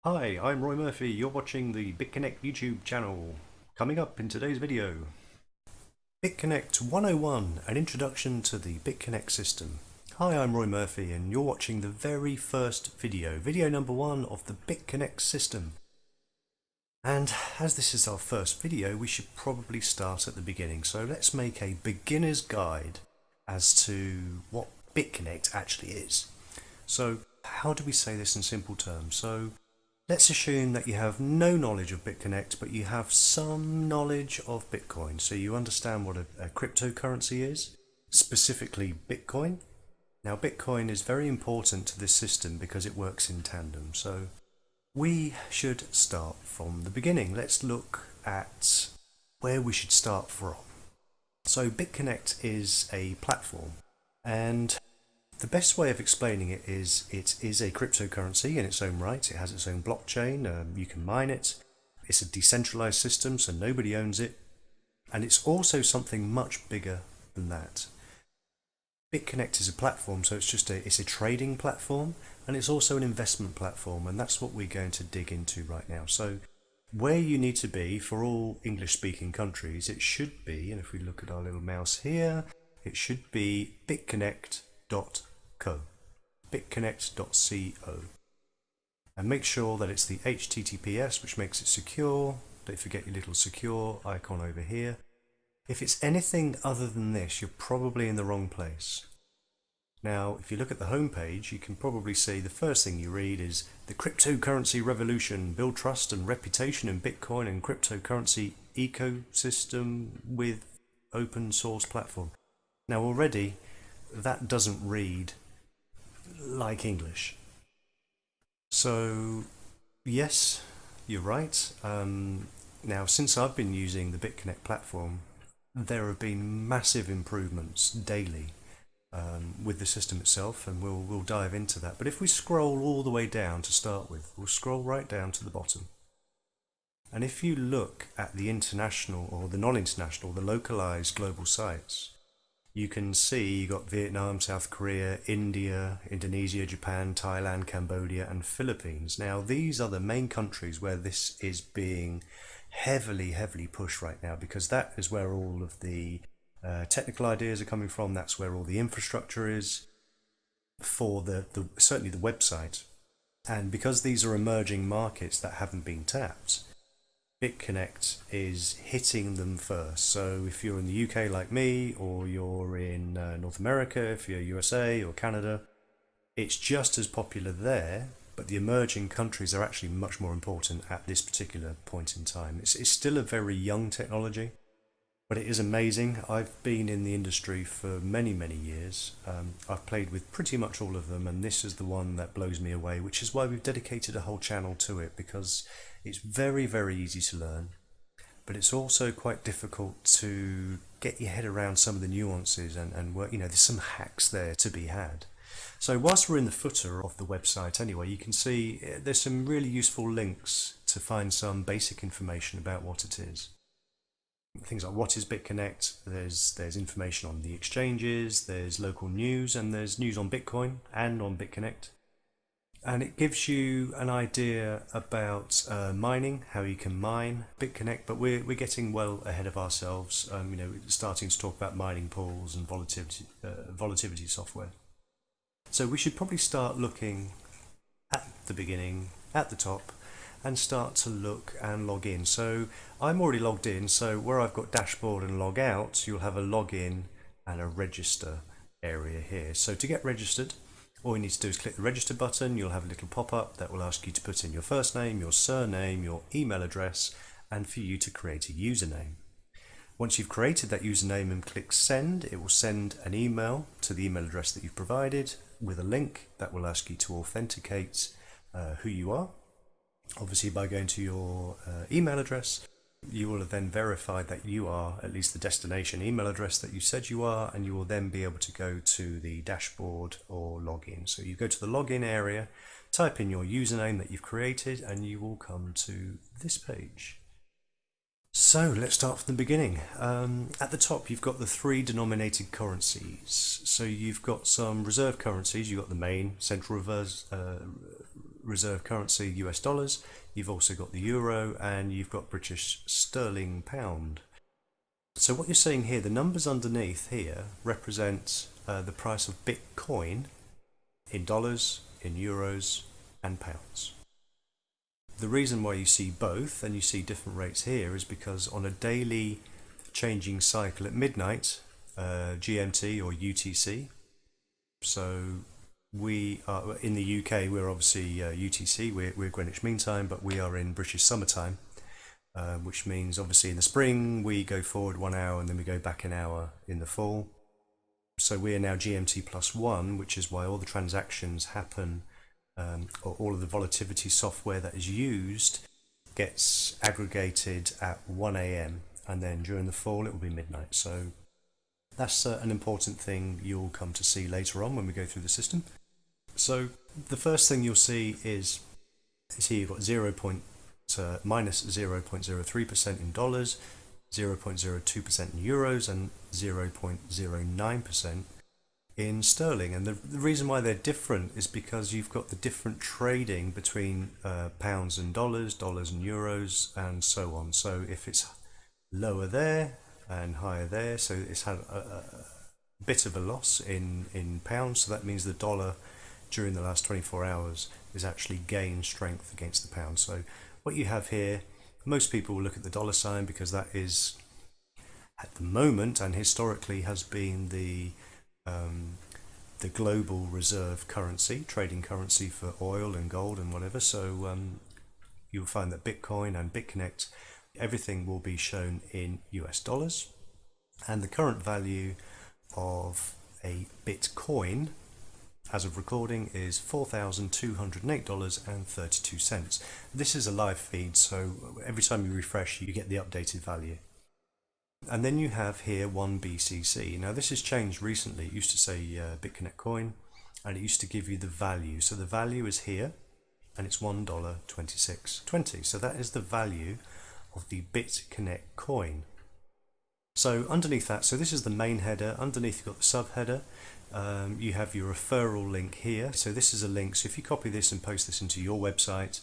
Hi, I'm Roy Murphy. You're watching the Bitconnect YouTube channel. Coming up in today's video, Bitconnect 101, an introduction to the Bitconnect system. Hi, I'm Roy Murphy and you're watching the very first video number one of the Bitconnect system. And as this is our first video, we should probably start at the beginning. So let's make a beginner's guide as to what Bitconnect actually is. So how do we say this in simple terms? So let's assume that you have no knowledge of Bitconnect, but you have some knowledge of Bitcoin. So you understand what a cryptocurrency is, specifically Bitcoin. Now, Bitcoin is very important to this system because it works in tandem. So we should start from the beginning. Let's look at where we should start from. So Bitconnect is a platform, and the best way of explaining it is a cryptocurrency in its own right. It has its own blockchain. You can mine it. It's a decentralized system, so nobody owns it. And it's also something much bigger than that. BitConnect is a platform, so it's a trading platform, and it's also an investment platform, and that's what we're going to dig into right now. So where you need to be for all English-speaking countries, it should be, and if we look at our little mouse here, it should be bitconnect.co, bitconnect.co, and make sure that it's the HTTPS, which makes it secure. Don't forget your little secure icon over here. If it's anything other than this, you're probably in the wrong place. Now, if you look at the home page, you can probably see the first thing you read is the cryptocurrency revolution, build trust and reputation in Bitcoin and cryptocurrency ecosystem with open source platform. Now already that doesn't read like English. So yes, you're right. Now since I've been using the BitConnect platform, there have been massive improvements daily with the system itself, and we'll dive into that. But if we scroll all the way down to start with, we'll scroll right down to the bottom. And if you look at the international or the non-international, the localized global sites, you can see you got Vietnam, South Korea, India, Indonesia, Japan, Thailand, Cambodia, and Philippines. Now, these are the main countries where this is being heavily pushed right now, because that is where all of the technical ideas are coming from. That's where all the infrastructure is for certainly the website. And because these are emerging markets that haven't been tapped, BitConnect is hitting them first. So if you're in the UK like me, or you're in North America, if you're USA or Canada, it's just as popular there, but the emerging countries are actually much more important at this particular point in time. It's still a very young technology, but it is amazing. I've been in the industry for many years. I've played with pretty much all of them, and this is the one that blows me away, which is why we've dedicated a whole channel to it, because it's very easy to learn, but it's also quite difficult to get your head around some of the nuances and work. There's some hacks there to be had. So whilst we're in the footer of the website anyway, you can see there's some really useful links to find some basic information about what it is. Things like what is BitConnect, there's information on the exchanges, there's local news, and there's news on Bitcoin and on BitConnect. And it gives you an idea about mining, how you can mine BitConnect, but we're getting well ahead of ourselves, starting to talk about mining pools and volatility software. So we should probably start looking at the beginning, at the top, and start to look and log in. So I'm already logged in, so where I've got dashboard and log out, you'll have a login and a register area here. So to get registered, all you need to do is click the register button. You'll have a little pop-up that will ask you to put in your first name, your surname, your email address, and for you to create a username. Once you've created that username and click send, it will send an email to the email address that you've provided with a link that will ask you to authenticate who you are. Obviously, by going to your email address, you will have then verified that you are at least the destination email address that you said you are, and you will then be able to go to the dashboard or login. So you go to the login area, type in your username that you've created, and you will come to this page. So let's start from the beginning. At the top, you've got the three denominated currencies. So you've got some reserve currencies. You've got the main central reserve currency, US dollars. You've also got the euro, and you've got British sterling pound. So what you're seeing here, the numbers underneath here represent the price of Bitcoin in dollars, in euros, and pounds. The reason why you see both and you see different rates here is because on a daily changing cycle at midnight, GMT or UTC, so we are in the UK, we're obviously UTC, we're Greenwich Mean Time, but we are in British summertime, which means obviously in the spring we go forward 1 hour and then we go back an hour in the fall. So we are now GMT +1, which is why all the transactions happen, or all of the volatility software that is used gets aggregated at 1 a.m. and then during the fall it will be midnight. So that's an important thing you'll come to see later on when we go through the system. So the first thing you'll see is here you've got minus 0.03% in dollars, 0.02% in euros, and 0.09% in sterling. And the reason why they're different is because you've got the different trading between pounds and dollars, dollars and euros, and so on. So if it's lower there and higher there, so it's had a bit of a loss in pounds, so that means the dollar during the last 24 hours is actually gained strength against the pound. So what you have here, most people will look at the dollar sign because that is at the moment and historically has been the global reserve currency, trading currency for oil and gold and whatever. So you'll find that Bitcoin and Bitconnect, everything will be shown in US dollars, and the current value of a Bitcoin as of recording is $4,208.32. This is a live feed, so every time you refresh you get the updated value. And then you have here 1 BCC. Now this has changed recently. It used to say Bitconnect coin, and it used to give you the value. So the value is here, and it's $1.2620. So that is the value of the Bitconnect coin. So underneath that, so this is the main header. Underneath you've got the subheader. You have your referral link here. So this is a link. So if you copy this and post this into your website,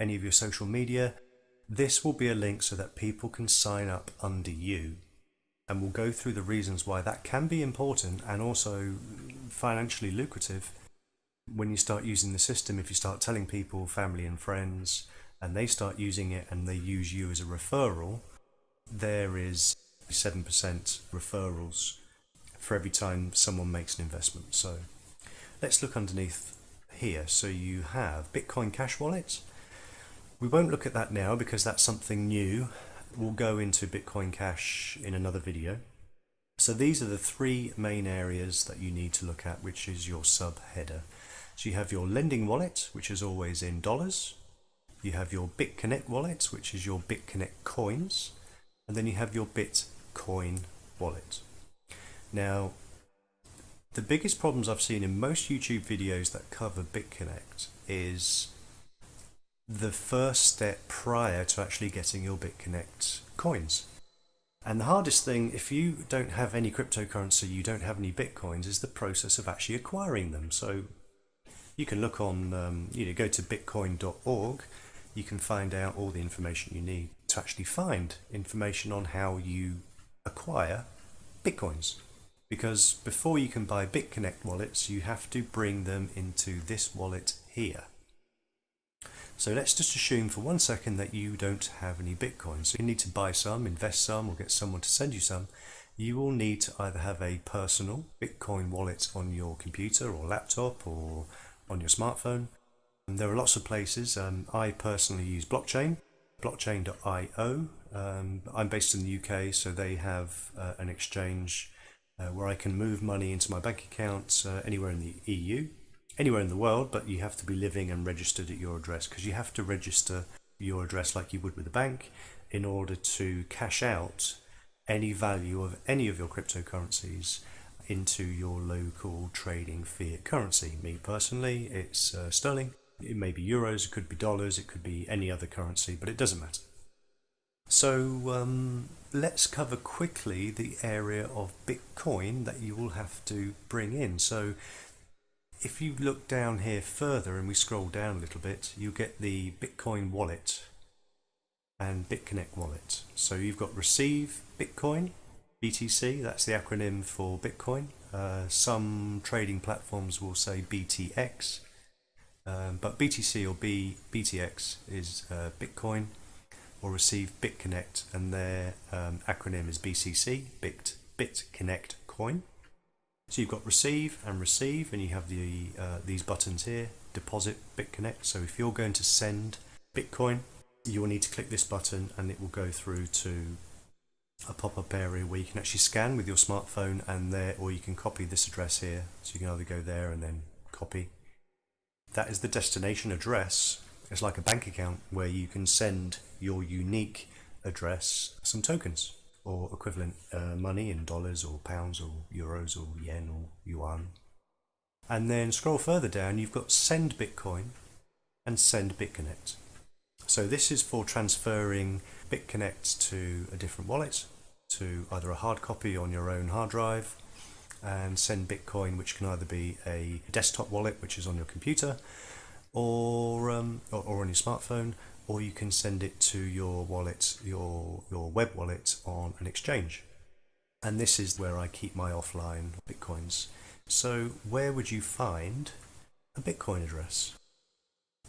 any of your social media, this will be a link so that people can sign up under you. And we'll go through the reasons why that can be important and also financially lucrative when you start using the system. If you start telling people, family and friends, and they start using it and they use you as a referral, there is 7% referrals for every time someone makes an investment. So let's look underneath here. So you have Bitcoin Cash Wallet. We won't look at that now because that's something new. We'll go into Bitcoin Cash in another video. So these are the three main areas that you need to look at, which is your subheader. So you have your lending wallet, which is always in dollars. You have your Bitconnect wallet, which is your Bitconnect coins. And then you have your Bitcoin wallet. Now, the biggest problems I've seen in most YouTube videos that cover Bitconnect is the first step prior to actually getting your Bitconnect coins. And the hardest thing, if you don't have any cryptocurrency, you don't have any Bitcoins, is the process of actually acquiring them. So you can look on, go to bitcoin.org, you can find out all the information you need to actually find information on how you acquire Bitcoins. Because before you can buy Bitconnect wallets, you have to bring them into this wallet here. So let's just assume for 1 second that you don't have any Bitcoin. So you need to buy some, invest some, or get someone to send you some. You will need to either have a personal Bitcoin wallet on your computer or laptop or on your smartphone. And there are lots of places. I personally use blockchain, blockchain.io. I'm based in the UK, so they have an exchange where I can move money into my bank account anywhere in the EU. Anywhere in the world, but you have to be living and registered at your address, because you have to register your address like you would with a bank in order to cash out any value of any of your cryptocurrencies into your local trading fiat currency. Me personally, it's sterling. It may be euros, it could be dollars, it could be any other currency, but it doesn't matter. So let's cover quickly the area of Bitcoin that you will have to bring in. So If you look down here further and we scroll down a little bit, you get the Bitcoin wallet and Bitconnect wallet. So you've got receive Bitcoin, BTC, that's the acronym for Bitcoin. Some trading platforms will say BTX, but BTC or BTX is Bitcoin, or receive Bitconnect, and their acronym is BCC, Bitconnect Coin. So you've got receive, and you have these buttons here, deposit, Bitconnect. So if you're going to send Bitcoin, you will need to click this button and it will go through to a pop-up area where you can actually scan with your smartphone and there, or you can copy this address here. So you can either go there and then copy. That is the destination address. It's like a bank account where you can send your unique address some tokens or equivalent money in dollars or pounds or euros or yen or yuan. And then scroll further down, you've got send Bitcoin and send Bitconnect. So this is for transferring Bitconnect to a different wallet, to either a hard copy on your own hard drive, and send Bitcoin, which can either be a desktop wallet, which is on your computer, or on your smartphone, or you can send it to your wallet, your web wallet on an exchange. And this is where I keep my offline Bitcoins. So where would you find a Bitcoin address?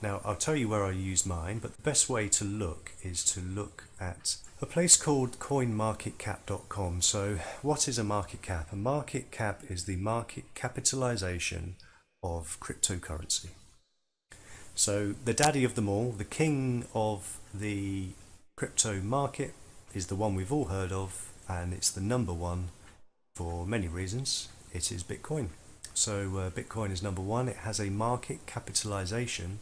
Now, I'll tell you where I use mine, but the best way to look is to look at a place called coinmarketcap.com. So what is a market cap? A market cap is the market capitalization of cryptocurrency. So the daddy of them all, the king of the crypto market, is the one we've all heard of, and it's the number one for many reasons. It is Bitcoin. So Bitcoin is number one. It has a market capitalization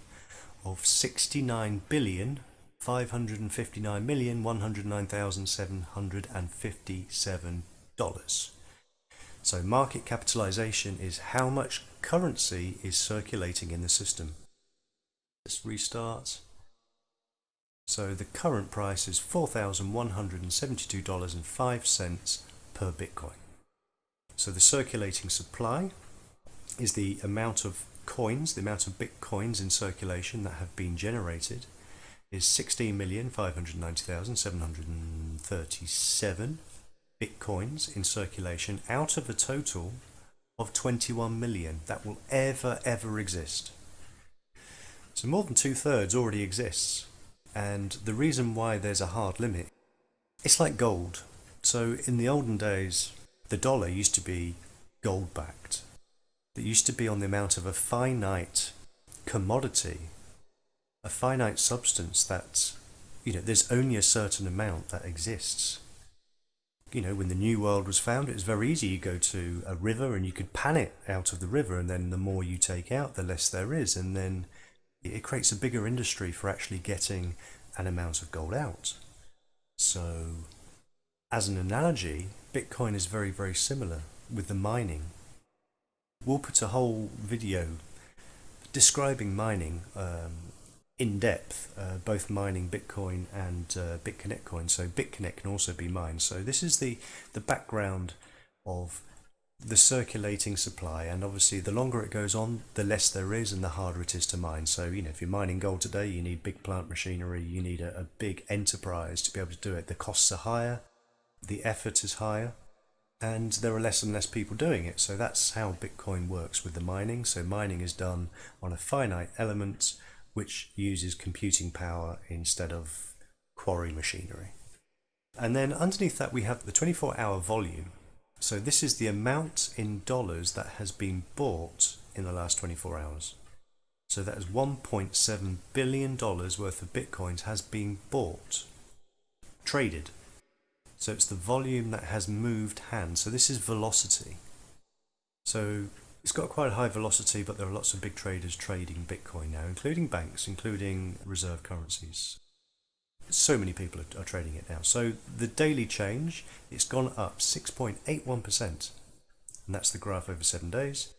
of $69,559,109,757. So market capitalization is how much currency is circulating in the system. Let's restart. So the current price is $4,172.05 per Bitcoin. So the circulating supply is the amount of coins, the amount of Bitcoins in circulation that have been generated is 16,590,737 Bitcoins in circulation out of a total of 21 million that will ever exist. So more than 2/3 already exists. And the reason why there's a hard limit, it's like gold. So in the olden days, the dollar used to be gold backed. It used to be on the amount of a finite commodity, a finite substance that, there's only a certain amount that exists. When the New World was found, it was very easy. You go to a river and you could pan it out of the river, and then the more you take out, the less there is. And then it creates a bigger industry for actually getting an amount of gold out. So, as an analogy, Bitcoin is very similar with the mining. We'll put a whole video describing mining in depth, both mining Bitcoin and Bitconnect coin. So Bitconnect can also be mined. So this is the background of the circulating supply, and obviously the longer it goes on, the less there is and the harder it is to mine. So if you're mining gold today, you need big plant machinery, you need a big enterprise to be able to do it. The costs are higher, the effort is higher, and there are less and less people doing it. So that's how Bitcoin works with the mining. So mining is done on a finite element which uses computing power instead of quarry machinery. And then underneath that we have the 24-hour volume. So this is the amount in dollars that has been bought in the last 24 hours. So that is $1.7 billion worth of Bitcoins has been bought, traded. So it's the volume that has moved hands. So this is velocity. So it's got quite a high velocity, but there are lots of big traders trading Bitcoin now, including banks, including reserve currencies. So many people are trading it now. So the daily change, it's gone up 6.81%, and that's the graph over 7 days.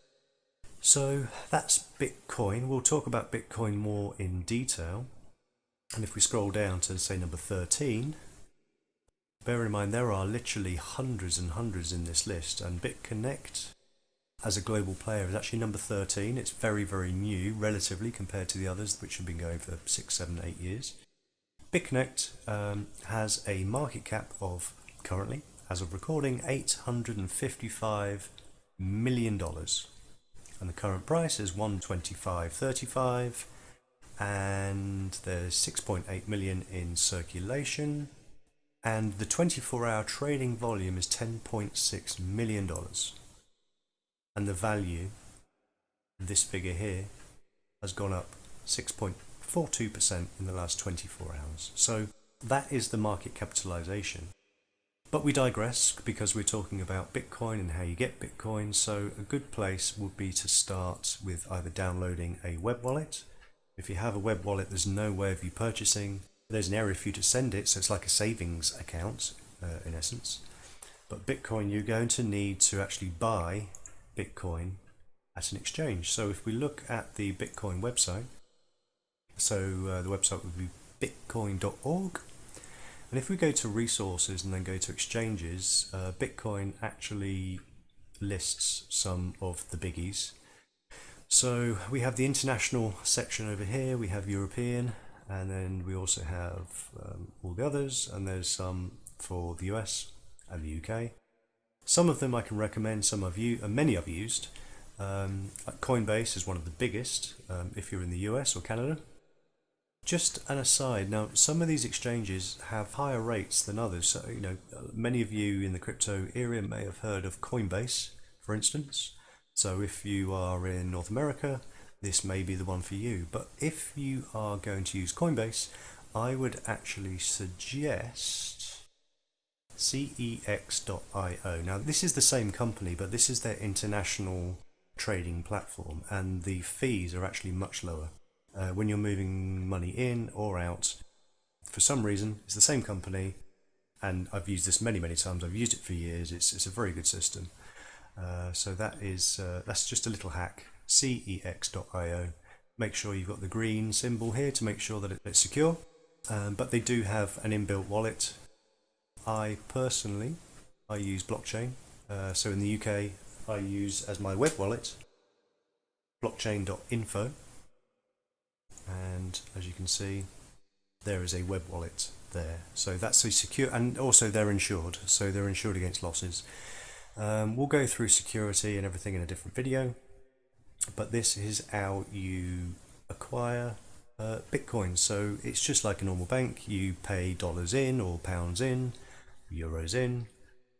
So that's Bitcoin. We'll talk about Bitcoin more in detail. And if we scroll down to say number 13, bear in mind there are literally hundreds and hundreds in this list, and Bitconnect, as a global player is actually number 13. It's very, very new relatively compared to the others, which have been going for 6, 7, 8 years. Bitconnect has a market cap of, currently, as of recording, $855 million. And the current price is $125.35. And there's 6.8 million in circulation. And the 24-hour trading volume is $10.6 million. And the value, this figure here, has gone up 6.42% in the last 24 hours. So that is the market capitalization. But we digress because we're talking about Bitcoin and how you get Bitcoin. So a good place would be to start with either downloading a web wallet. If you have a web wallet, there's no way of you purchasing. There's an area for you to send it, so it's like a savings account in essence. But Bitcoin, you're going to need to actually buy Bitcoin at an exchange. So if we look at the Bitcoin website, so the website would be bitcoin.org. And if we go to resources and then go to exchanges, Bitcoin actually lists some of the biggies. So we have the international section over here, we have European, and then we also have all the others, and there's some for the US and the UK. Some of them I can recommend, many I've used. Coinbase is one of the biggest if you're in the US or Canada. Just an aside, now some of these exchanges have higher rates than others. So, many of you in the crypto area may have heard of Coinbase, for instance. So if you are in North America, this may be the one for you. But if you are going to use Coinbase, I would actually suggest cex.io. Now this is the same company, but this is their international trading platform, and the fees are actually much lower. When you're moving money in or out, for some reason, it's the same company, and I've used this many times. I've used it for years. It's a very good system. So that's just a little hack. cex.io. Make sure you've got the green symbol here to make sure that it's secure. But they do have an inbuilt wallet. I personally use blockchain. So in the UK, I use as my web wallet blockchain.info. And as you can see, there is a web wallet there. So that's a secure, and also they're insured. So they're insured against losses. We'll go through security and everything in a different video. But this is how you acquire Bitcoin. So it's just like a normal bank. You pay dollars in or pounds in, euros in,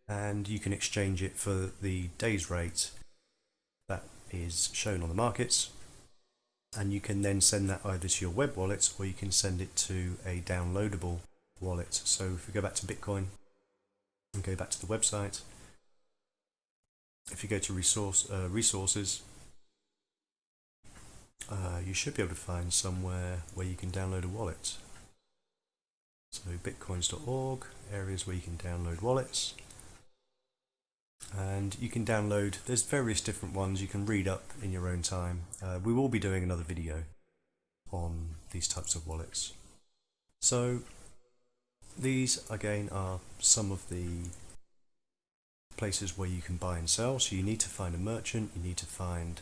and you can exchange it for the day's rate that is shown on the markets. And you can then send that either to your web wallet or you can send it to a downloadable wallet. So if we go back to Bitcoin and go back to the website, if you go to resources, you should be able to find somewhere where you can download a wallet. So bitcoins.org, areas where you can download wallets. And you can download, there's various different ones you can read up in your own time. We will be doing another video on these types of wallets. So these again are some of the places where you can buy and sell. So you need to find a merchant, you need to find,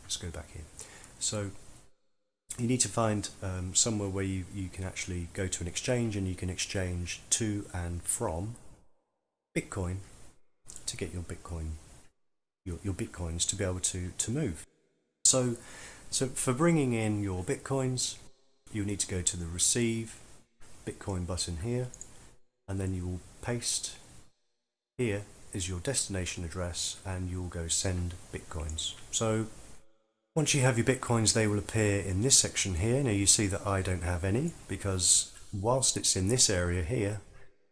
let's go back here. So you need to find somewhere where you can actually go to an exchange and you can exchange to and from Bitcoin to get your Bitcoin, your Bitcoins to be able to move. So for bringing in your Bitcoins, you need to go to the receive Bitcoin button here, and then you will paste, here is your destination address, and you'll go send Bitcoins. So once you have your Bitcoins, they will appear in this section here. Now you see that I don't have any because whilst it's in this area here,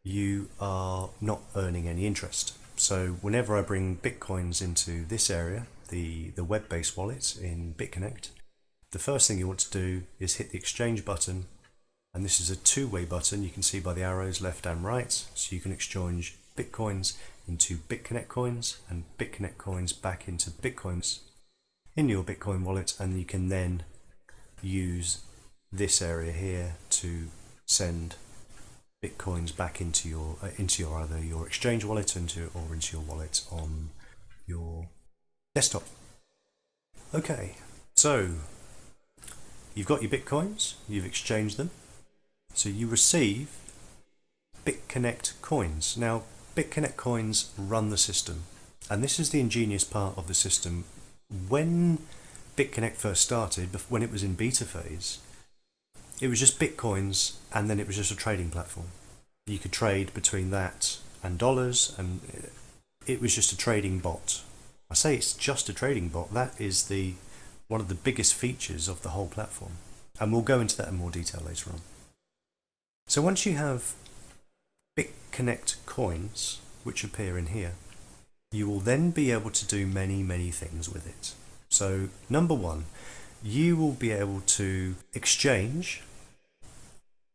you are not earning any interest. So whenever I bring Bitcoins into this area, the web-based wallet in Bitconnect, the first thing you want to do is hit the exchange button, and this is a two-way button. You can see by the arrows left and right, so you can exchange Bitcoins into Bitconnect coins and Bitconnect coins back into Bitcoins in your Bitcoin wallet, and you can then use this area here to send Bitcoins back into your either your exchange wallet or into your wallet on your Desktop. Okay, so you've got your Bitcoins, you've exchanged them, so you receive Bitconnect coins. Now, Bitconnect coins run the system, and this is the ingenious part of the system. When Bitconnect first started, when it was in beta phase, it was just Bitcoins, and then it was just a trading platform. You could trade between that and dollars, and it was just a trading bot. I say it's just a trading bot. That is one of the biggest features of the whole platform, and we'll go into that in more detail later on. So once you have Bitconnect coins, which appear in here, you will then be able to do many things with it. So number one, you will be able to exchange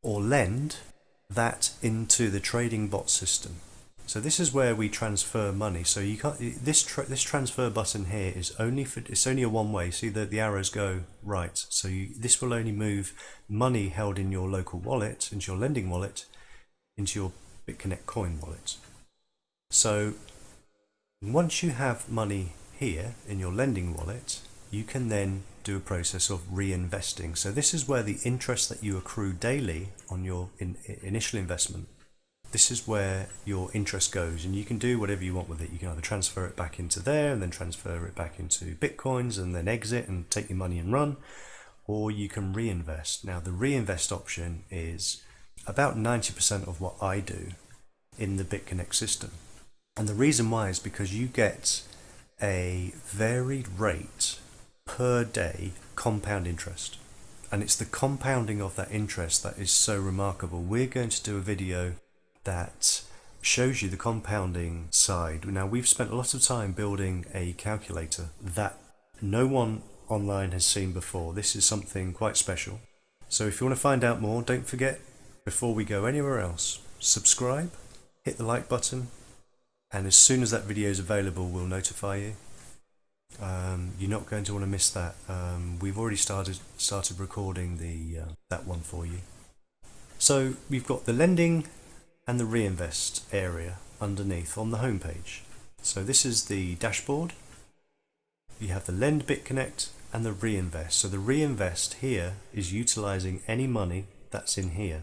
or lend that into the trading bot system. So this is where we transfer money. So you can't. This transfer button here is only for. It's only a one way. See the arrows go right. So this will only move money held in your local wallet, into your lending wallet, into your Bitconnect coin wallet. So once you have money here in your lending wallet, you can then do a process of reinvesting. So this is where the interest that you accrue daily on your initial investment, this is where your interest goes, and you can do whatever you want with it. You can either transfer it back into there and then transfer it back into Bitcoins and then exit and take your money and run, or you can reinvest. Now the reinvest option is about 90% of what I do in the Bitconnect system. And the reason why is because you get a varied rate per day compound interest. And it's the compounding of that interest that is so remarkable. We're going to do a video that shows you the compounding side. Now, we've spent a lot of time building a calculator that no one online has seen before. This is something quite special. So if you want to find out more, don't forget, before we go anywhere else, subscribe, hit the like button, and as soon as that video is available, we'll notify you. You're not going to want to miss that. We've already started recording that one for you. So we've got the lending and the reinvest area underneath on the home page. So this is the dashboard. You have the lend Bitconnect and the reinvest. So the reinvest here is utilizing any money that's in here.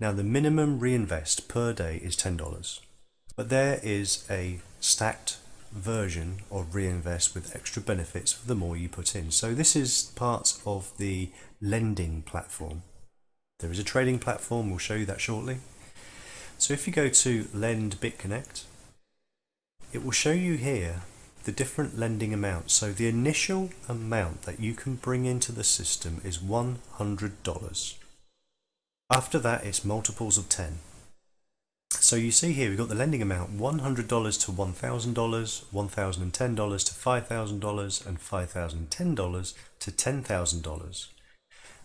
Now the minimum reinvest per day is $10, but there is a stacked version of reinvest with extra benefits for the more you put in. So this is part of the lending platform. There is a trading platform, we'll show you that shortly. So if you go to lend Bitconnect, it will show you here the different lending amounts. So the initial amount that you can bring into the system is $100. After that, it's multiples of 10. So you see here we've got the lending amount $100 to $1,000, $1,010 to $5,000, and $5,010 to $10,000.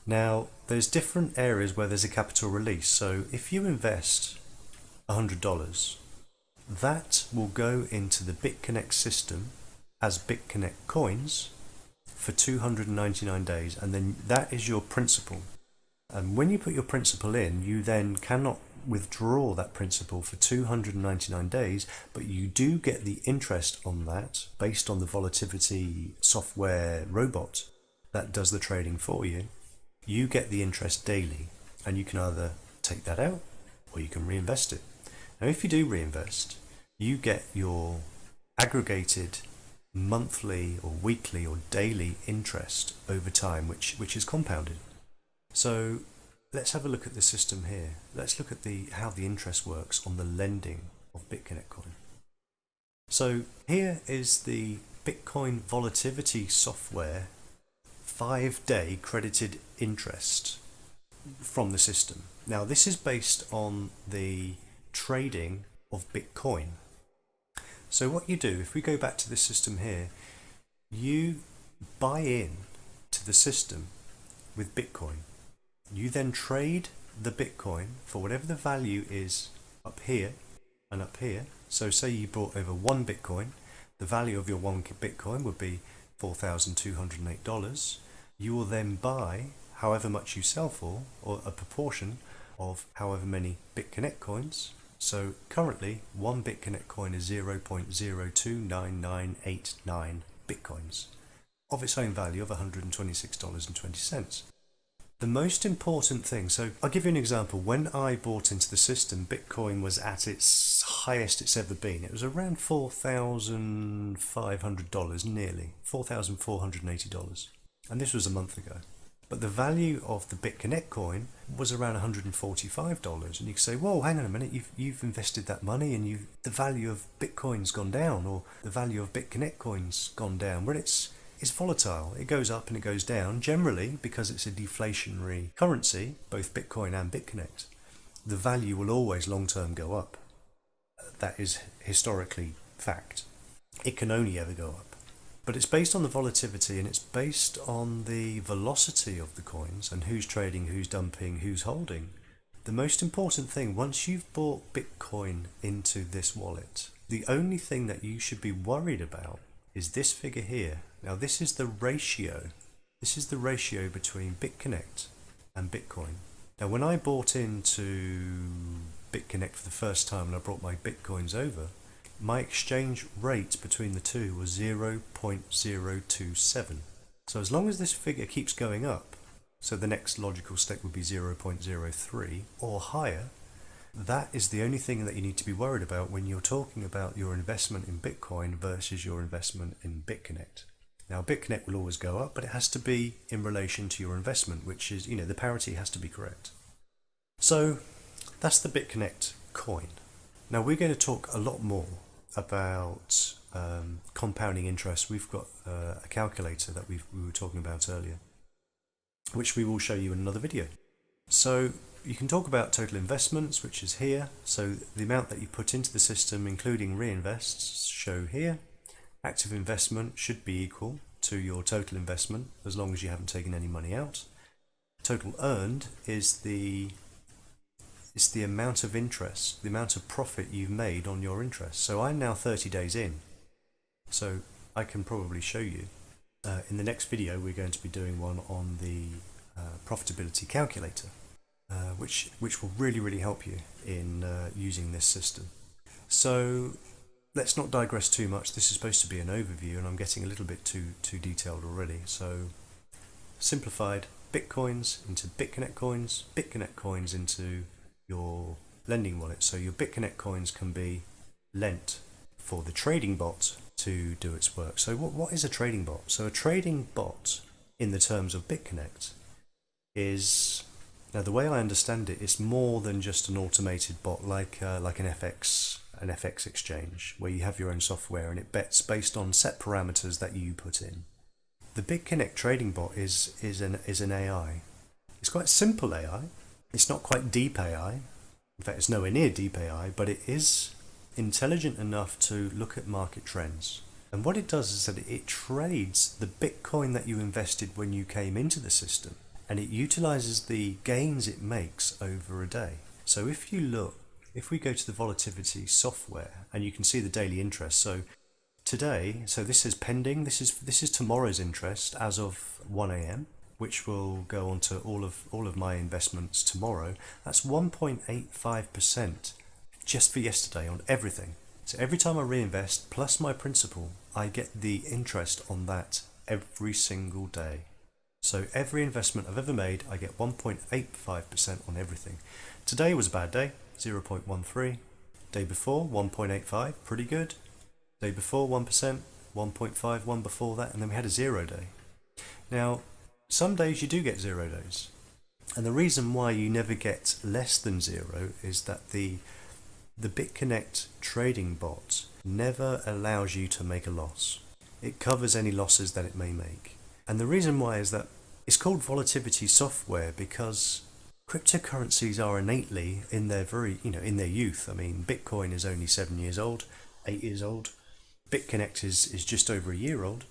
Now there's different areas where there's a capital release. So if you invest $100, that will go into the Bitconnect system as Bitconnect coins for 299 days, and then that is your principal. And when you put your principal in, you then cannot withdraw that principal for 299 days, but you do get the interest on that based on the volatility software robot that does the trading for you. You get the interest daily, and you can either take that out or you can reinvest it. Now if you do reinvest, you get your aggregated monthly or weekly or daily interest over time, which is compounded. So let's have a look at the system here. Let's look at how the interest works on the lending of Bitconnect coin. So here is the Bitcoin volatility software 5-day credited interest from the system. Now this is based on the trading of Bitcoin. So what you do, if we go back to this system here, you buy in to the system with Bitcoin. You then trade the Bitcoin for whatever the value is up here and up here. So say you bought over one Bitcoin, the value of your one Bitcoin would be $4,208. You will then buy however much you sell for, or a proportion of however many Bitconnect coins. So currently one Bitconnect coin is 0.029989 Bitcoins of its own value of $126.20. The most important thing, so I'll give you an example. When I bought into the system, Bitcoin was at its highest it's ever been. It was around $4,500, nearly $4,480. And this was a month ago. But the value of the Bitconnect coin was around $145. And you can say, whoa, hang on a minute, you've invested that money and the value of Bitcoin's gone down, or the value of Bitconnect coin's gone down. Well, it's volatile. It goes up and it goes down. Generally, because it's a deflationary currency, both Bitcoin and Bitconnect, the value will always long-term go up. That is historically fact. It can only ever go up. But it's based on the volatility, and it's based on the velocity of the coins and who's trading, who's dumping, who's holding. The most important thing, once you've bought Bitcoin into this wallet, the only thing that you should be worried about is this figure here. Now this is the ratio. This is the ratio between Bitconnect and Bitcoin. Now when I bought into Bitconnect for the first time and I brought my Bitcoins over, my exchange rate between the two was 0.027. So as long as this figure keeps going up, so the next logical step would be 0.03 or higher, that is the only thing that you need to be worried about when you're talking about your investment in Bitcoin versus your investment in Bitconnect. Now Bitconnect will always go up, but it has to be in relation to your investment, which is, the parity has to be correct. So that's the Bitconnect coin. Now we're going to talk a lot more about compounding interest. We've got a calculator that we were talking about earlier, which we will show you in another video. So you can talk about total investments, which is here. So the amount that you put into the system, including reinvests, show here. Active investment should be equal to your total investment, as long as you haven't taken any money out. Total earned is the amount of interest, the amount of profit you've made on your interest. So I'm now 30 days in, so I can probably show you. In the next video we're going to be doing one on the profitability calculator, which will really help you in using this system. So let's not digress too much. This is supposed to be an overview and I'm getting a little bit too detailed already. So simplified, Bitcoins into Bitconnect coins into your lending wallet. So your Bitconnect coins can be lent for the trading bot to do its work. So what is a trading bot? So a trading bot, in the terms of Bitconnect, is, now the way I understand it, it's more than just an automated bot like an FX exchange, where you have your own software and it bets based on set parameters that you put in. The Bitconnect trading bot is an AI. It's quite simple AI. It's not quite deep AI. In fact, it's nowhere near deep AI, but it is intelligent enough to look at market trends. And what it does is that it trades the Bitcoin that you invested when you came into the system, and it utilizes the gains it makes over a day. So if we go to the volatility software, and you can see the daily interest. So today, so this is pending. This is tomorrow's interest as of 1 a.m. which will go on to all of my investments tomorrow. That's 1.85% just for yesterday on everything. So every time I reinvest plus my principal, I get the interest on that every single day. So every investment I've ever made, I get 1.85% on everything. Today was a bad day, 0.13. Day before, 1.85, pretty good. Day before, 1%, 1.51 before that, and then we had a 0 day. Now, some days you do get 0 days. And the reason why you never get less than 0 is that the Bitconnect trading bot never allows you to make a loss. It covers any losses that it may make. And the reason why is that it's called volatility software because cryptocurrencies are innately in their in their youth. I mean, Bitcoin is only 7 years old, 8 years old. Bitconnect is just over a year old.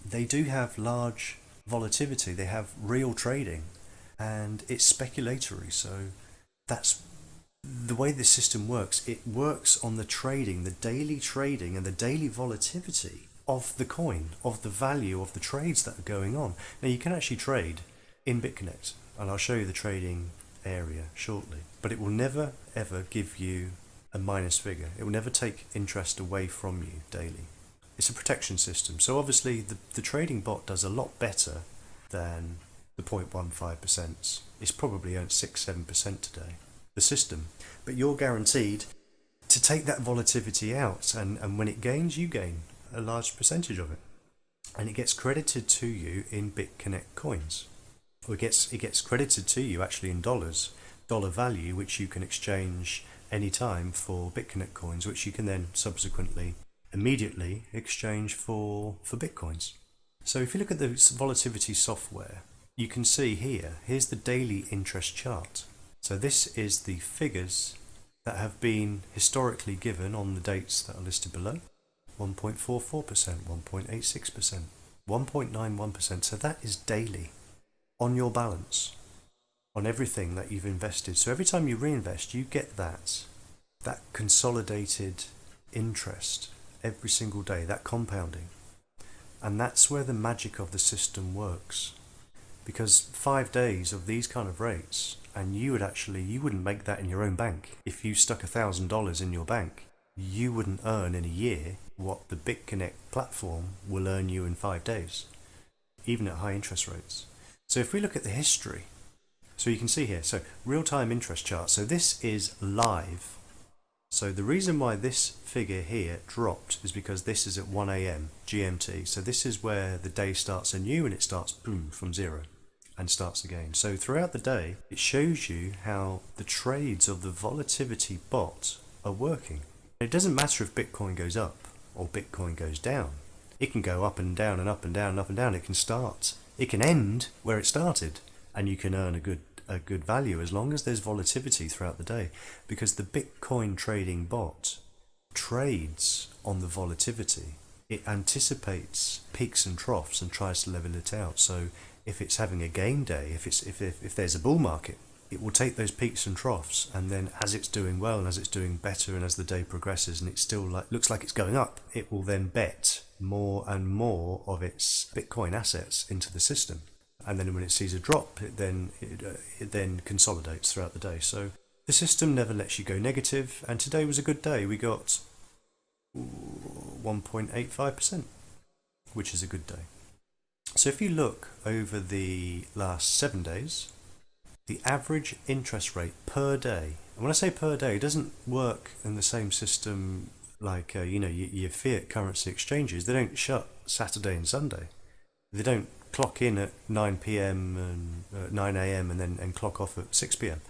They do have large volatility. They have real trading, and it's speculatory. So that's the way the system works. It works on the trading, the daily trading and the daily volatility of the coin, of the value of the trades that are going on. Now you can actually trade in Bitconnect, and I'll show you the trading area shortly, but it will never ever give you a minus figure. It will never take interest away from you daily. It's a protection system. So obviously the trading bot does a lot better than the 0.15%. It's probably earned 6-7% today, the system. But you're guaranteed to take that volatility out, and when it gains, you gain a large percentage of it. And it gets credited to you in Bitconnect coins. Or it gets credited to you actually in dollars, dollar value, which you can exchange anytime for Bitconnect coins, which you can then subsequently immediately exchange for Bitcoins. So if you look at the volatility software, you can see here's the daily interest chart. So this is the figures that have been historically given on the dates that are listed below. 1.44%, 1.86%, 1.91%. So that is daily on your balance, on everything that you've invested. So every time you reinvest, you get that consolidated interest every single day, that compounding. And that's where the magic of the system works. Because 5 days of these kind of rates, and you wouldn't make that in your own bank. If you stuck $1,000 in your bank, you wouldn't earn in a year what the Bitconnect platform will earn you in 5 days, even at high interest rates. So if we look at the history, so you can see here, so real-time interest chart. So this is live. So the reason why this figure here dropped is because this is at 1 a.m. GMT. So this is where the day starts anew, and it starts boom from zero and starts again. So throughout the day, it shows you how the trades of the volatility bot are working. It doesn't matter if Bitcoin goes up or Bitcoin goes down. It can go up and down and up and down and up and down. It can end where it started, and you can earn a good value as long as there's volatility throughout the day, because the Bitcoin trading bot trades on the volatility. It anticipates peaks and troughs and tries to level it out. So if it's having a gain day, if there's a bull market, it will take those peaks and troughs, and then as it's doing well and as it's doing better and as the day progresses and it still looks like it's going up, it will then bet more and more of its Bitcoin assets into the system. And then when it sees a drop, it then consolidates throughout the day. So the system never lets you go negative, and today was a good day. We got 1.85%, which is a good day. So if you look over the last 7 days, the average interest rate per day, and when I say per day, it doesn't work in the same system like your fiat currency exchanges. They don't shut Saturday and Sunday. They don't clock in at 9 p.m. and 9 a.m. and clock off at 6 p.m.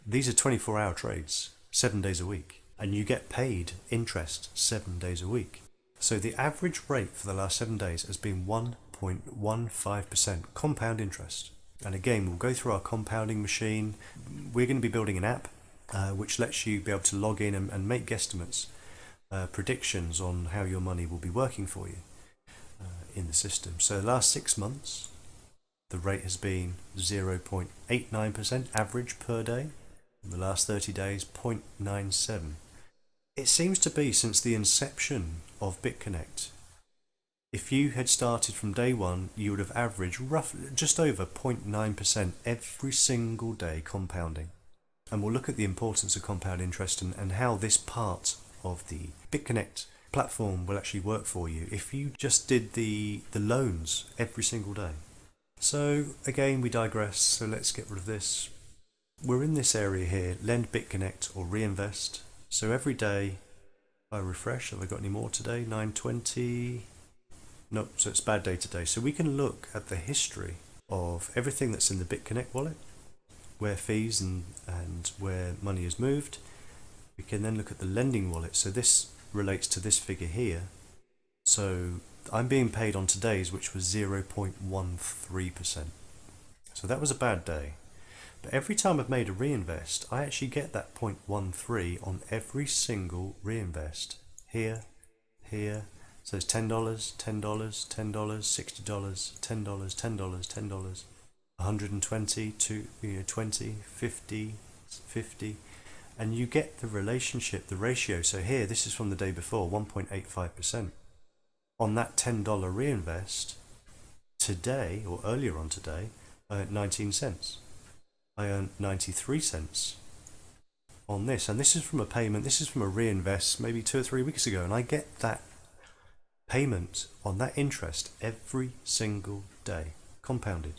These are 24-hour trades, 7 days a week, and you get paid interest 7 days a week. So the average rate for the last 7 days has been 1.15% compound interest. And again, we'll go through our compounding machine. We're going to be building an app which lets you be able to log in and make guesstimates, predictions on how your money will be working for you in the system. So the last 6 months, the rate has been 0.89% average per day. In the last 30 days, 0.97. It seems to be since the inception of Bitconnect. If you had started from day one, you would have averaged roughly just over 0.9% every single day compounding. And we'll look at the importance of compound interest and how this part of the Bitconnect platform will actually work for you if you just did the loans every single day. So again, we digress, so let's get rid of this. We're in this area here, lend Bitconnect or reinvest. So every day I refresh. Have I got any more today? 9:20. Nope, so it's a bad day today. So we can look at the history of everything that's in the Bitconnect wallet, where fees and where money is moved. We can then look at the lending wallet. So this relates to this figure here. So I'm being paid on today's, which was 0.13%. So that was a bad day. But every time I've made a reinvest, I actually get that 0.13 on every single reinvest. Here, here. So it's $10, $10, $10, $60, $10, $10, $10, 120 to 20, 50, 50, and you get the relationship, the ratio. So here, this is from the day before, 1.85%. On that $10 reinvest, today, or earlier on today, I earned 19 cents. I earned 93 cents on this, and this is from a payment, this is from a reinvest maybe 2 or 3 weeks ago, and I get that payment on that interest every single day, compounded.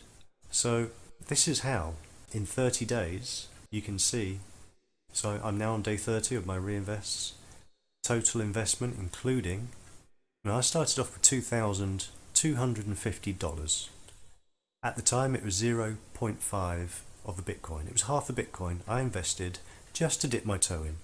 So this is how, in 30 days, you can see. So I'm now on day 30 of my reinvests. Total investment, including. Now I started off with $2,250. At the time, it was 0.5 of the Bitcoin. It was half the Bitcoin I invested just to dip my toe in.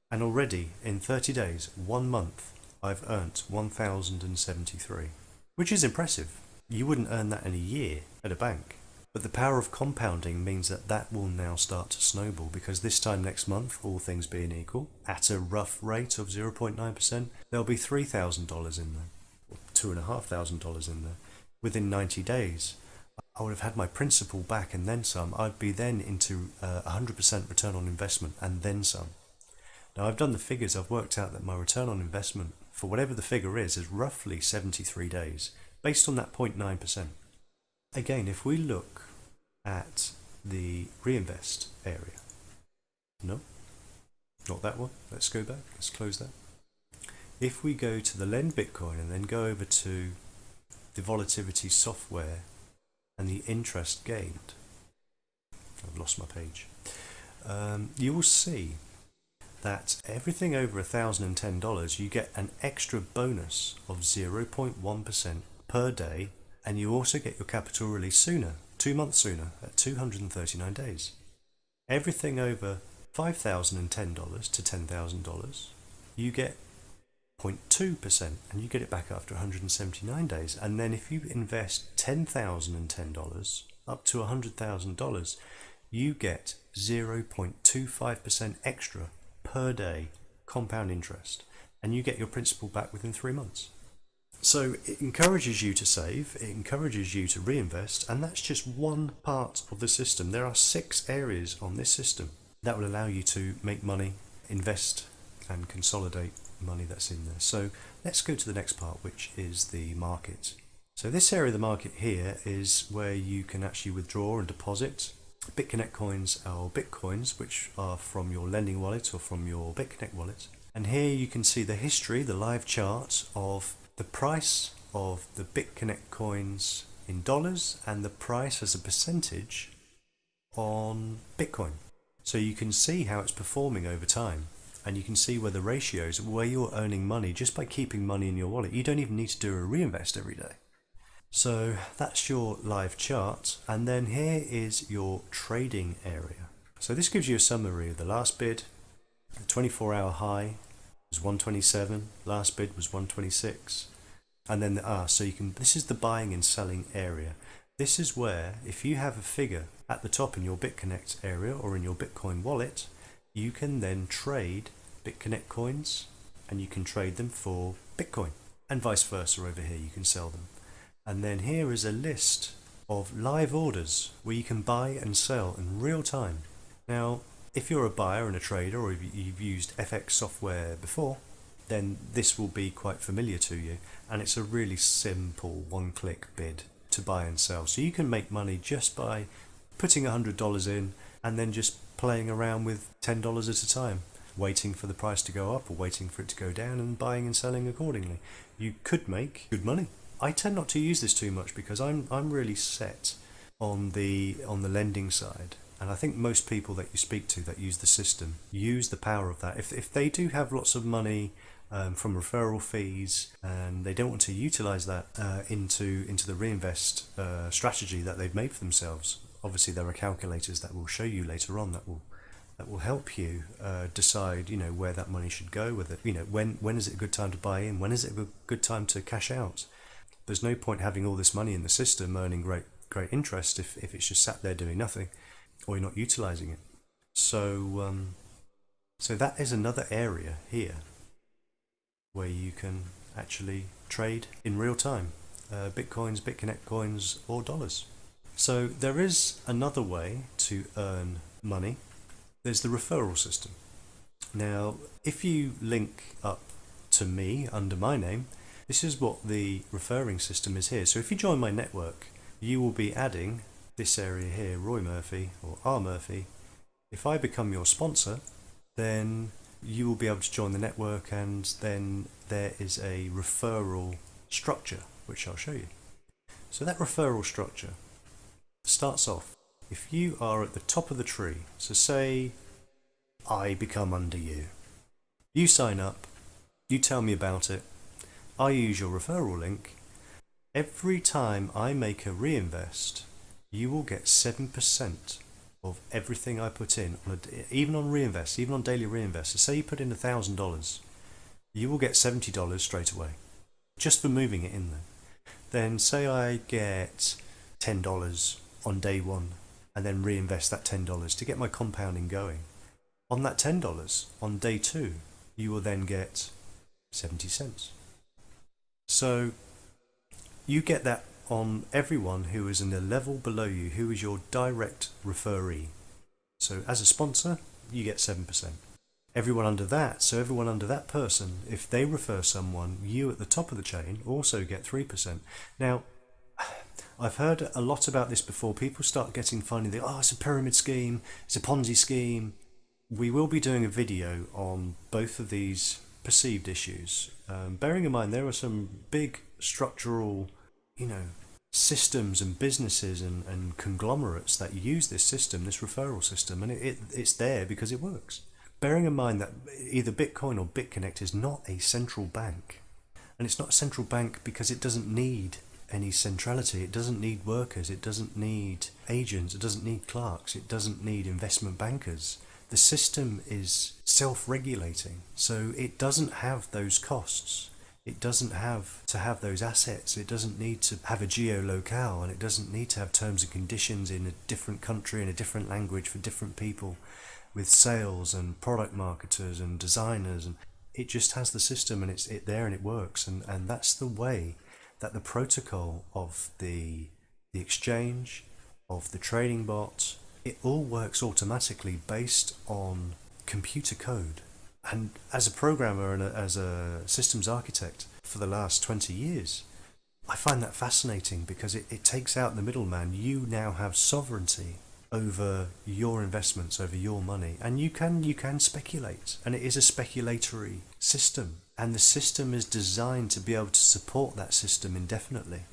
And already, in 30 days, 1 month, I've earned 1,073, which is impressive. You wouldn't earn that in a year at a bank. But the power of compounding means that that will now start to snowball, because this time next month, all things being equal, at a rough rate of 0.9%, there'll be $3,000 in there, or $2,500 in there, within 90 days. I would have had my principal back and then some. I'd be then into 100% return on investment and then some. Now I've done the figures. I've worked out that my return on investment, for whatever the figure is roughly 73 days, based on that 0.9%. Again, if we look at the reinvest area, no, not that one. Let's go back. Let's close that. If we go to the lend Bitcoin and then go over to the volatility software and the interest gained, I've lost my page. You will see that everything over $1,010, you get an extra bonus of 0.1% per day, and you also get your capital release sooner, 2 months sooner, at 239 days. Everything over $5,010 to $10,000, you get 0.2%, and you get it back after 179 days. And then if you invest $10,010 up to $100,000, you get 0.25% extra per day compound interest, and you get your principal back within 3 months. So it encourages you to save, it encourages you to reinvest, and that's just one part of the system. There are 6 areas on this system that will allow you to make money, invest, and consolidate money that's in there. So let's go to the next part, which is the market. So this area of the market here is where you can actually withdraw and deposit Bitconnect coins or Bitcoins, which are from your lending wallet or from your Bitconnect wallet. And here you can see the history, the live chart of the price of the Bitconnect coins in dollars and the price as a percentage on Bitcoin. So you can see how it's performing over time, and you can see where the ratios, where you're earning money just by keeping money in your wallet. You don't even need to do a reinvest every day. So that's your live chart, and then here is your trading area. So this gives you a summary of the last bid. The 24-hour high was 127, last bid was 126, and then so you can. This is the buying and selling area. This is where, if you have a figure at the top in your Bitconnect area or in your Bitcoin wallet, you can then trade Bitconnect coins, and you can trade them for Bitcoin, and vice versa. Over here you can sell them. And then here is a list of live orders where you can buy and sell in real time. Now, if you're a buyer and a trader, or if you've used FX software before, then this will be quite familiar to you. And it's a really simple one-click bid to buy and sell. So you can make money just by putting $100 in and then just playing around with $10 at a time, waiting for the price to go up or waiting for it to go down and buying and selling accordingly. You could make good money. I tend not to use this too much because I'm really set on the lending side, and I think most people that you speak to that use the system use the power of that. If they do have lots of money from referral fees and they don't want to utilize that into the reinvest strategy that they've made for themselves, obviously there are calculators that will show you later on that will help you decide, where that money should go. Whether when is it a good time to buy in, when is it a good time to cash out. There's no point having all this money in the system earning great interest if it's just sat there doing nothing, or you're not utilizing it. So so that is another area here where you can actually trade in real time, Bitcoins, Bitconnect coins, or dollars. So there is another way to earn money. There's the referral system. Now, if you link up to me under my name, this is what the referring system is here. So if you join my network, you will be adding this area here, Roy Murphy or R Murphy. If I become your sponsor, then you will be able to join the network, and then there is a referral structure which I'll show you. So that referral structure starts off, if you are at the top of the tree, so say I become under you. You sign up, you tell me about it, I use your referral link. Every time I make a reinvest, you will get 7% of everything I put in, even on reinvest, even on daily reinvest. So say you put in $1,000, you will get $70 straight away, just for moving it in there. Then say I get $10 on day one, and then reinvest that $10 to get my compounding going. On that $10, on day two, you will then get 70 cents. So you get that on everyone who is in a level below you, who is your direct referee. So as a sponsor, you get 7%. Everyone under that, so everyone under that person, if they refer someone, you at the top of the chain also get 3%. Now, I've heard a lot about this before. People start getting funny. They it's a pyramid scheme, it's a Ponzi scheme. We will be doing a video on both of these perceived issues. Bearing in mind there are some big structural, systems and businesses and conglomerates that use this system, this referral system, and it's there because it works. Bearing in mind that either Bitcoin or Bitconnect is not a central bank. And it's not a central bank because it doesn't need any centrality. It doesn't need workers. It doesn't need agents. It doesn't need clerks. It doesn't need investment bankers. The system is self-regulating, so it doesn't have those costs. It doesn't have to have those assets. It doesn't need to have a geolocale, and it doesn't need to have terms and conditions in a different country, in a different language for different people, with sales and product marketers and designers. And it just has the system, and it's there and it works. And that's the way that the protocol of the exchange, of the trading bot, it all works automatically based on computer code. And as a programmer and as a systems architect for the last 20 years, I find that fascinating because it takes out the middleman. You now have sovereignty over your investments, over your money, and you can speculate, and it is a speculatory system, and the system is designed to be able to support that system indefinitely.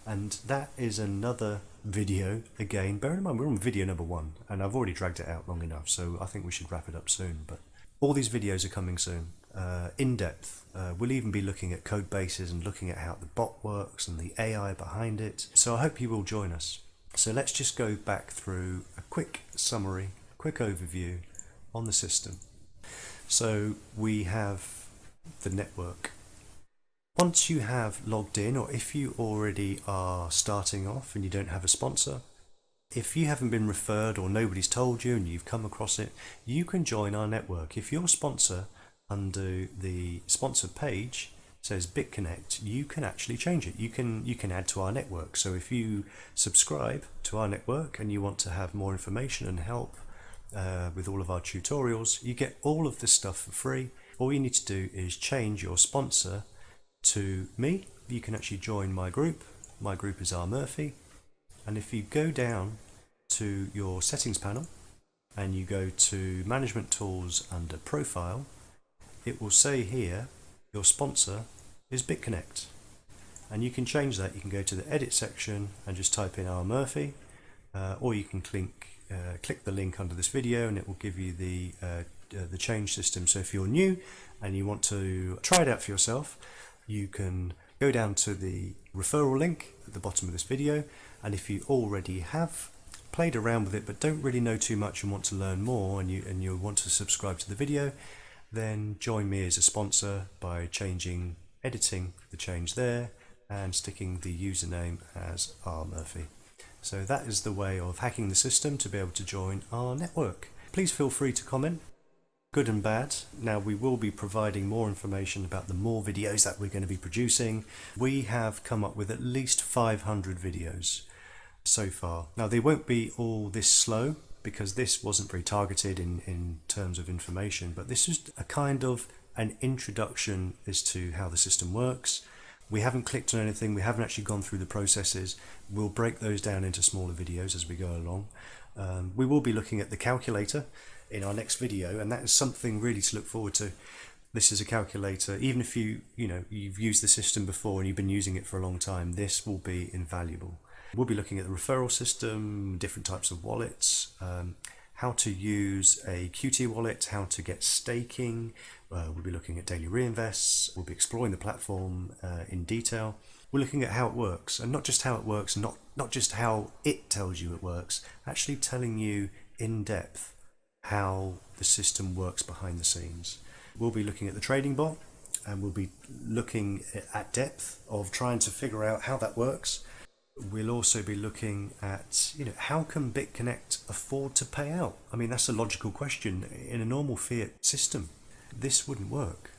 And that is another video. Again, bear in mind we're on video number 1, and I've already dragged it out long enough, so I think we should wrap it up soon. But all these videos are coming soon, in depth. We'll even be looking at code bases and looking at how the bot works and the AI behind it. So I hope you will join us. So let's just go back through a quick summary, quick overview on the system. So we have the network. Once you have logged in, or if you already are starting off and you don't have a sponsor, if you haven't been referred or nobody's told you and you've come across it, you can join our network. If your sponsor under the sponsor page says Bitconnect, you can actually change it. You can add to our network. So if you subscribe to our network and you want to have more information and help with all of our tutorials, you get all of this stuff for free. All you need to do is change your sponsor to me. You can actually join my group. My group is R. Murphy. And if you go down to your settings panel and you go to management tools under profile, it will say here your sponsor is Bitconnect, and you can change that. You can go to the edit section and just type in R. Murphy, or you can click the link under this video and it will give you the change system. So if you're new and you want to try it out for yourself, you can go down to the referral link at the bottom of this video, and if you already have played around with it but don't really know too much and want to learn more, and you want to subscribe to the video, then join me as a sponsor by editing the change there and sticking the username as R. Murphy. So that is the way of hacking the system to be able to join our network. Please feel free to comment, good and bad. Now we will be providing more information about the more videos that we're going to be producing. We have come up with at least 500 videos so far. Now they won't be all this slow because this wasn't very targeted in terms of information, but this is a kind of an introduction as to how the system works. We haven't clicked on anything, we haven't actually gone through the processes. We'll break those down into smaller videos as we go along. We will be looking at the calculator, in our next video, and that is something really to look forward to. This is a calculator. Even if you've used the system before and you've been using it for a long time, this will be invaluable. We'll be looking at the referral system, different types of wallets, how to use a Qt wallet, how to get staking. We'll be looking at daily reinvests. We'll be exploring the platform in detail. We're looking at how it works, and not just how it works, not just how it tells you it works, actually telling you in depth how the system works behind the scenes. We'll be looking at the trading bot, and we'll be looking at depth of trying to figure out how that works. We'll also be looking at, how can Bitconnect afford to pay out? I mean, that's a logical question. In a normal fiat system, this wouldn't work.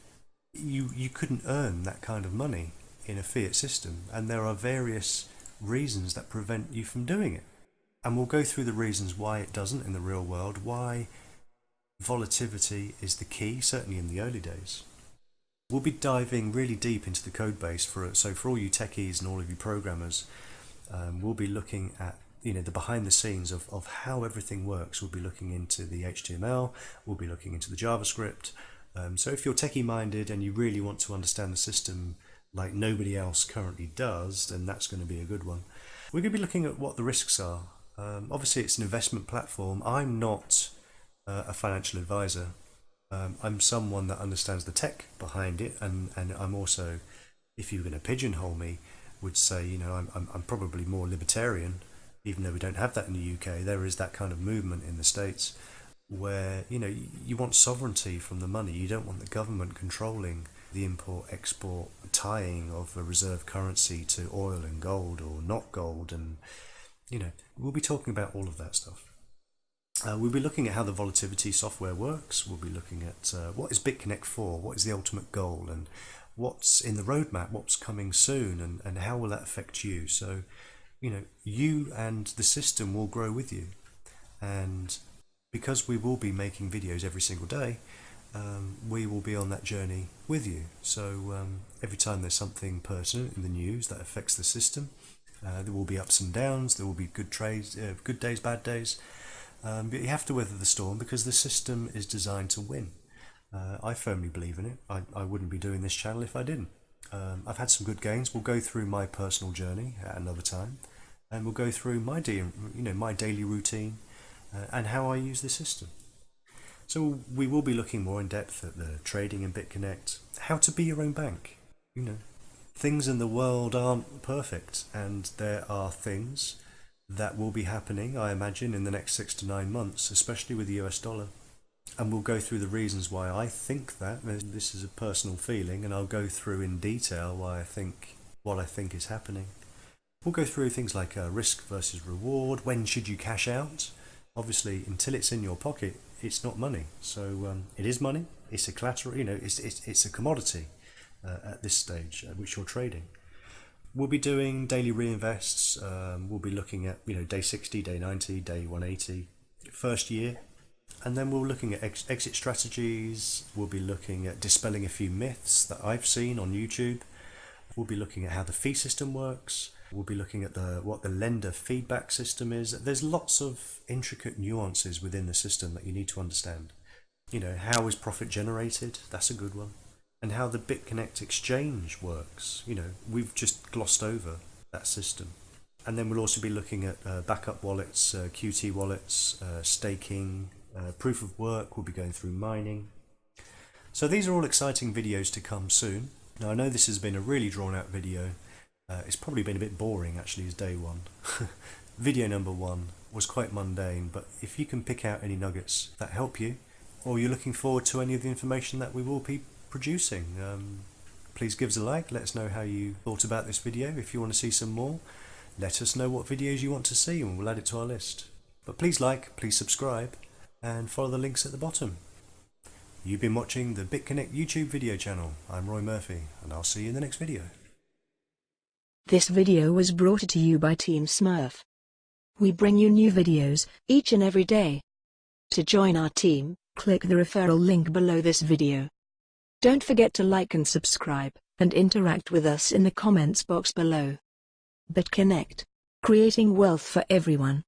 You couldn't earn that kind of money in a fiat system, and there are various reasons that prevent you from doing it. And we'll go through the reasons why it doesn't in the real world, why volatility is the key, certainly in the early days. We'll be diving really deep into the code base for all you techies and all of you programmers. We'll be looking at the behind the scenes of how everything works. We'll be looking into the HTML, we'll be looking into the JavaScript. So if you're techie minded and you really want to understand the system like nobody else currently does, then that's going to be a good one. We're going to be looking at what the risks are. Obviously it's an investment platform. I'm not a financial advisor. I'm someone that understands the tech behind it, and I'm also, if you were going to pigeonhole me, would say, I'm probably more libertarian, even though we don't have that in the UK. There is that kind of movement in the States where, you want sovereignty from the money. You don't want the government controlling the import-export tying of a reserve currency to oil and gold or not gold. And, we'll be talking about all of that stuff. We'll be looking at how the volatility software works. We'll be looking at what is Bitconnect for, what is the ultimate goal, and what's in the roadmap, what's coming soon, and how will that affect you. So, you and the system will grow with you. And because we will be making videos every single day, we will be on that journey with you. So every time there's something pertinent in the news that affects the system, there will be ups and downs, there will be good trades, good days, bad days. But you have to weather the storm because the system is designed to win. I firmly believe in it. I wouldn't be doing this channel if I didn't. I've had some good gains. We'll go through my personal journey at another time, and we'll go through my daily routine and how I use the system. So we will be looking more in depth at the trading in Bitconnect, how to be your own bank. Things in the world aren't perfect, and there are things that will be happening, I imagine, in the next 6 to 9 months, especially with the US dollar. And we'll go through the reasons why I think that. This is a personal feeling, and I'll go through in detail what I think is happening. We'll go through things like risk versus reward. When should you cash out? Obviously, until it's in your pocket, it's not money. So it is money. It's a collateral. It's a commodity at this stage at which you're trading. We'll be doing daily reinvests. We'll be looking at day 60, day 90, day 180, first year. And then we're looking at exit strategies. We'll be looking at dispelling a few myths that I've seen on YouTube. We'll be looking at how the fee system works. We'll be looking at what the lender feedback system is. There's lots of intricate nuances within the system that you need to understand. How is profit generated? That's a good one. And how the Bitconnect exchange works. We've just glossed over that system. And then we'll also be looking at backup wallets, Qt wallets, staking, proof of work. We'll be going through mining. So these are all exciting videos to come soon. Now I know this has been a really drawn out video. It's probably been a bit boring actually as day one. Video number 1 was quite mundane, but if you can pick out any nuggets that help you, or you're looking forward to any of the information that we will be producing, please give us a like. Let us know how you thought about this video. If you want to see some more, let us know what videos you want to see and we'll add it to our list. But please like, please subscribe, and follow the links at the bottom. You've been watching the Bitconnect YouTube video channel. I'm Roy Murphy, and I'll see you in the next video. This video was brought to you by Team Smurf. We bring you new videos each and every day. To join our team, click the referral link below this video. Don't forget to like and subscribe, and interact with us in the comments box below. Bitconnect, creating wealth for everyone.